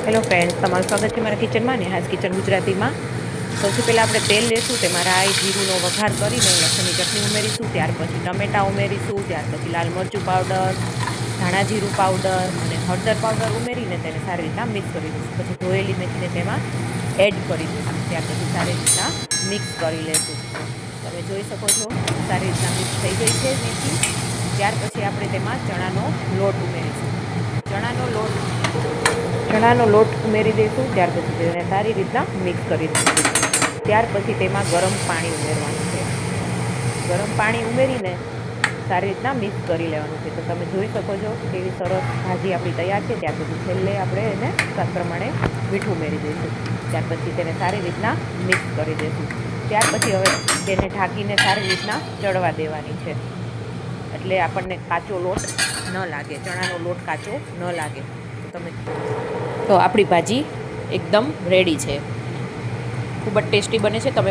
Hello friends, તમારું સ્વાગત છે મારા કિચનમાં ને હાજ કિચન ગુજરાતીમાં. સૌથી પહેલાં આપણે તેલ લેશું, તેમાં રાઈ જીરુંનો વઘાર કરીને લસણની ચટણી ઉમેરીશું, ત્યાર પછી ટમેટાં ઉમેરીશું, ત્યાર પછી લાલ મરચું પાવડર, ધાણા જીરું પાવડર અને હળદર પાવડર ઉમેરીને તેને સારી રીતના મિક્સ કરી દઈશું. પછી ધોયેલી મેથીને તેમાં એડ કરી દઈશું. ત્યાર પછી સારી રીતના મિક્સ કરી લઈશું. તમે જોઈ શકો છો સારી રીતના મિક્સ થઈ ગઈ છે મેથી. ત્યાર પછી આપણે તેમાં ચણાનો લોટ ઉમેરીશું. ચણાનો લોટ ઉમેરી દઈશું. ત્યાર પછી તેને સારી રીતના મિક્સ કરી દઈશું. ત્યાર પછી તેમાં ગરમ પાણી ઉમેરવાનું છે. ગરમ પાણી ઉમેરીને સારી રીતના મિક્સ કરી લેવાનું છે. તો તમે જોઈ શકો છો કેવી સરસ ભાજી આપણી તૈયાર છે. ત્યાર પછી છેલ્લે આપણે એને સ્વાદ પ્રમાણે મીઠું ઉમેરી દઈશું. ત્યાર પછી તેને સારી રીતના મિક્સ કરી દઈશું. ત્યાર પછી હવે તેને ઢાંકીને સારી રીતના ચડવા દેવાની છે, એટલે આપણને કાચો લોટ ન લાગે, ચણાનો લોટ કાચો ન લાગે. તો આપણી ભાજી એકદમ રેડી છે. ખૂબ જ ટેસ્ટી બને છે. તમે